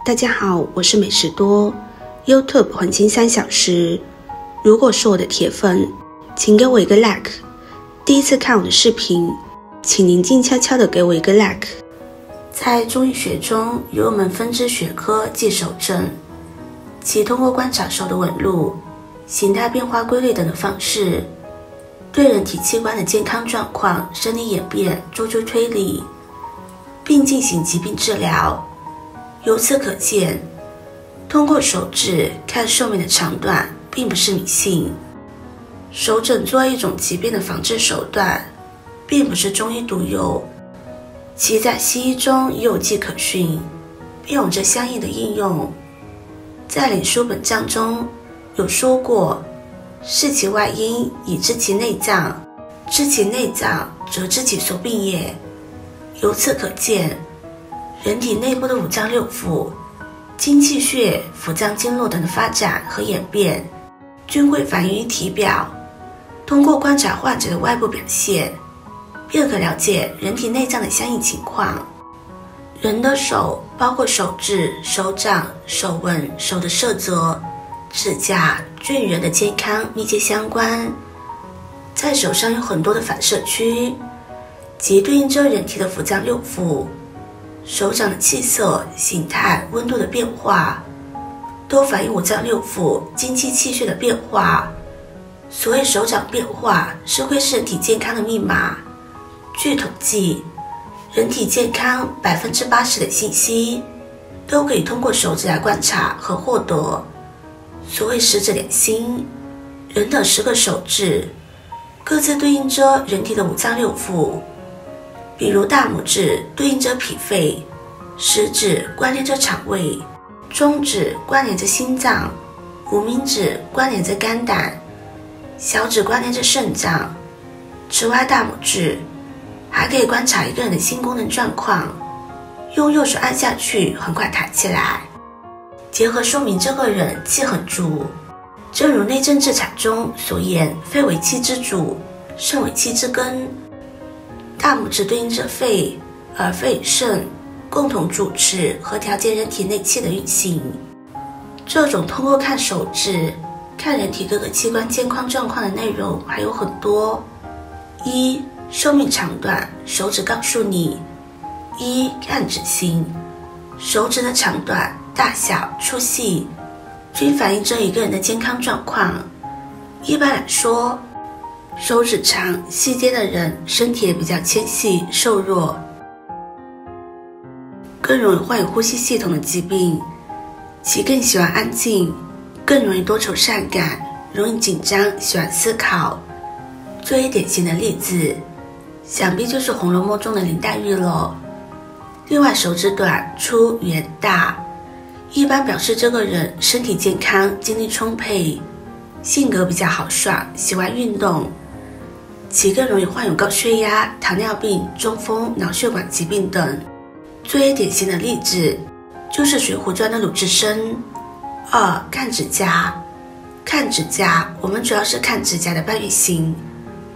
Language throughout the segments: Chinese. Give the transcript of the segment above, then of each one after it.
大家好，我是美食多 YouTube 黄金3小时。如果是我的铁粉，请给我一个 like。第一次看我的视频，请您静悄悄地给我一个 like。在中医学中，有一门分支学科即手诊，其通过观察手的纹路、形态变化规律等的方式，对人体器官的健康状况、生理演变做出推理，并进行疾病治疗。由此可见，通过手指看寿命的长短并不是迷信。手诊作为一种疾病的防治手段，并不是中医独有，其在西医中也有迹可循，并有着相应的应用。在领书本章中有说过，视其外因以知其内脏，知其内脏则知其所病也。由此可见，人体内部的五脏六腑、精气血、腑脏经络等的发展和演变，均会反映于体表。通过观察患者的外部表现，便可了解人体内脏的相应情况。人的手，包括手指、手掌、手纹、手的色泽、指甲，均与人的健康密切相关。在手上有很多的反射区，即对应着人体的腑脏六腑。手掌的气色、形态、温度的变化，都反映五脏六腑精气气血的变化。所谓手掌变化，是会是人体健康的密码。据统计，人体健康80%的信息，都可以通过手指来观察和获得。所谓十指连心，人的10个手指，各自对应着人体的五脏六腑。比如大拇指对应着脾肺，食指关联着肠胃，中指关联着心脏，无名指关联着肝胆，小指关联着肾脏。此外，大拇指还可以观察一个人的心功能状况，用右手按下去，很快弹起来，结合说明这个人气很足。正如内政治产中所言，肺为气之主，肾为气之根。大拇指对应着肺，而肺与肾共同主持和调节人体内气的运行。这种通过看手指看人体各个器官健康状况的内容还有很多。一、寿命长短，手指告诉你。一、看指型，手指的长短、大小、粗细均反映着一个人的健康状况。一般来说，手指长细尖的人身体也比较纤细瘦弱，更容易患有呼吸系统的疾病，其更喜欢安静，更容易多愁善感，容易紧张，喜欢思考。最典型的例子想必就是《红楼梦》中的林黛玉了。另外，手指短、粗、圆、大一般表示这个人身体健康，精力充沛，性格比较豪爽，喜欢运动，其更容易患有高血压、糖尿病、中风、脑血管疾病等。最典型的例子就是《水浒传》的鲁智深。二、看指甲。看指甲，我们主要是看指甲的半月形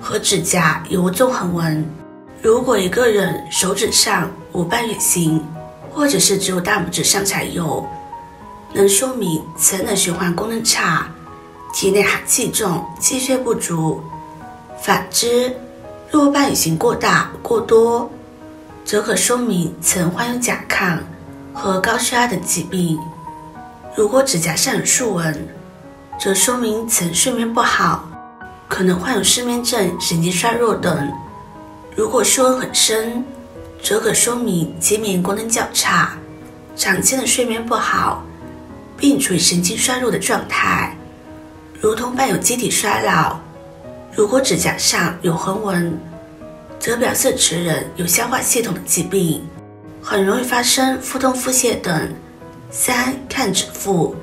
和指甲有无纵横纹。如果一个人手指上无半月形，或者是只有大拇指上才有，能说明此人的循环功能差，体内寒气重，气血不足。反之，若半月形过大过多，则可说明此人患有甲亢和高血压等疾病。如果指甲上有竖纹，则说明此人睡眠不好，可能患有失眠症、神经衰弱等。如果竖纹很深，则可说明其免疫功能较差，长期的睡眠不好，并处于神经衰弱的状态，如同伴有机体衰老。如果指甲上有横纹，则表示此人有消化系统的疾病，很容易发生腹痛、腹泻等。三、看指腹。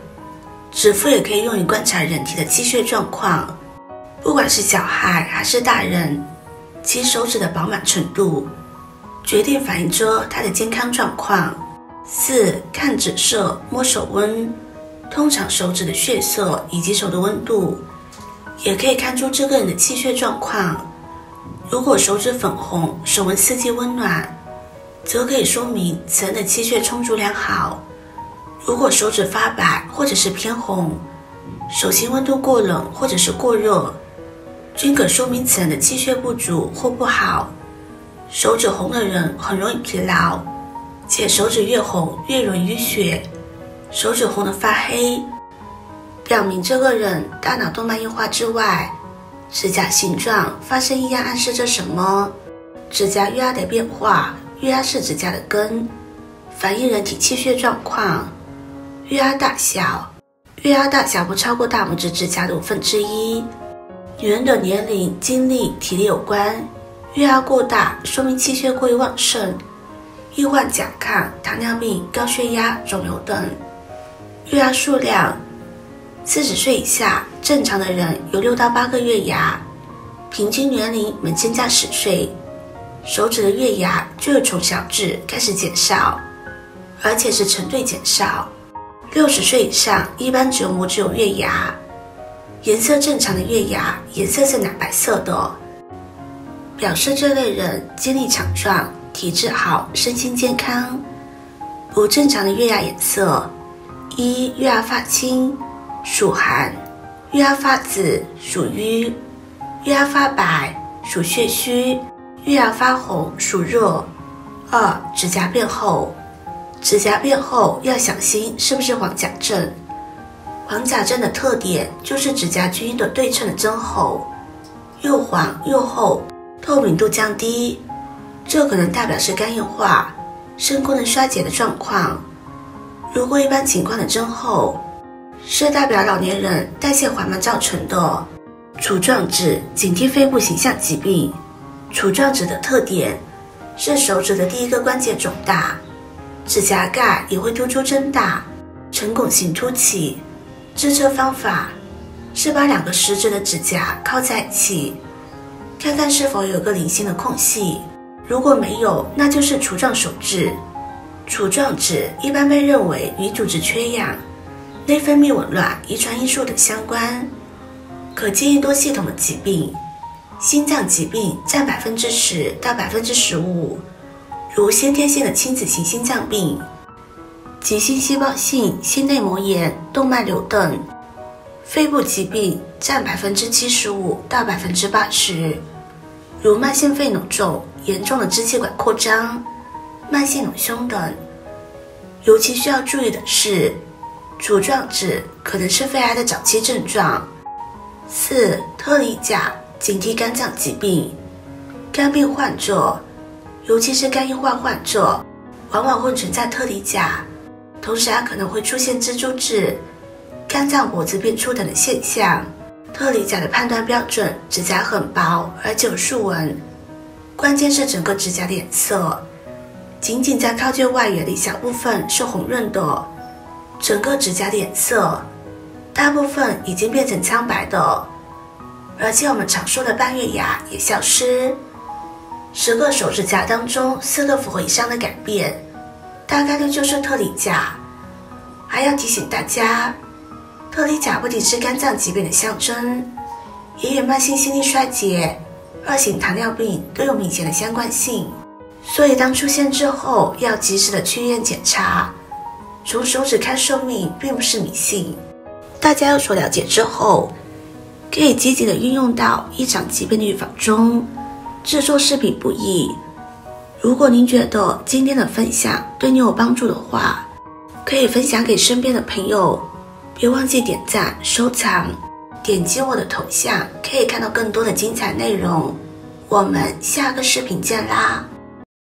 指腹也可以用于观察人体的气血状况，不管是小孩还是大人，其手指的饱满程度决定反映着他的健康状况。四、看指色，摸手温。通常手指的血色以及手的温度也可以看出这个人的气血状况。如果手指粉红，手纹四季温暖，则可以说明此人的气血充足良好。如果手指发白或者是偏红，手心温度过冷或者是过热，均可说明此人的气血不足或不好。手指红的人很容易疲劳，且手指越红越容易淤血。手指红的发黑，表明这个人大脑动脉硬化之外，指甲形状发生异样暗示着什么？指甲月压的变化，月压是指甲的根，反映人体气血状况。月压大小，月压大小不超过大拇指指甲的1/5。女人的年龄、精力、体力有关，月压过大说明气血过于旺盛，易患甲亢、糖尿病、高血压、肿瘤等。月压数量，40岁以下正常的人有6到8个月牙，平均年龄每增加10岁，手指的月牙就会从小指开始减少，而且是成对减少。60岁以上一般只有拇指有月牙，颜色正常的月牙颜色是奶白色的，表示这类人精力强壮，体质好，身心健康。不正常的月牙颜色：1. 月牙发青，属寒；月牙发紫，属瘀；月牙发白，属血虚；月牙发红，属热。2. 指甲变厚，指甲变厚要小心是不是黄甲症。黄甲症的特点就是指甲均匀的对称的增厚，又黄又厚，透明度降低，这可能代表是肝硬化、肾功能衰竭的状况。如果一般情况的增厚，是代表老年人代谢缓慢造成的。杵状指，警惕肺部形象疾病。杵状指的特点是手指的第一个关节肿大，指甲盖也会突出增大，呈拱形凸起。治测方法是把2个食指的指甲靠在一起，看看是否有个零星的空隙，如果没有，那就是杵状手指。杵状指一般被认为与组织缺氧、内分泌紊乱、遗传因素等相关，可基因多系统的疾病，心脏疾病占10%到15%，如先天性的亲子型心脏病、急性细胞性心内膜炎、动脉瘤等；肺部疾病占75%到80%，如慢性肺脓肿、严重的支气管扩张、慢性脓胸等。尤其需要注意的是，杵状指可能是肺癌的早期症状。4. 特里甲，警惕肝脏疾病。肝病患者，尤其是肝硬化患者，往往会存在特里甲，同时还可能会出现蜘蛛痣、肝脏脖子变粗等的现象。特里甲的判断标准，指甲很薄，而且有竖纹，关键是整个指甲的颜色，仅仅在靠近外缘的一小部分是红润的，整个指甲的颜色大部分已经变成苍白的，而且我们常说的半月牙也消失。10个手指甲当中4个符合以上的改变，大概率就是特里甲。还要提醒大家，特里甲不仅是肝脏疾病的象征，也与慢性心力衰竭、2型糖尿病都有明显的相关性，所以当出现之后要及时的去医院检查。从手指看寿命并不是迷信，大家有所了解之后，可以积极的运用到异常疾病的预防中。制作视频不易，如果您觉得今天的分享对你有帮助的话，可以分享给身边的朋友，别忘记点赞、收藏，点击我的头像可以看到更多的精彩内容。我们下个视频见啦！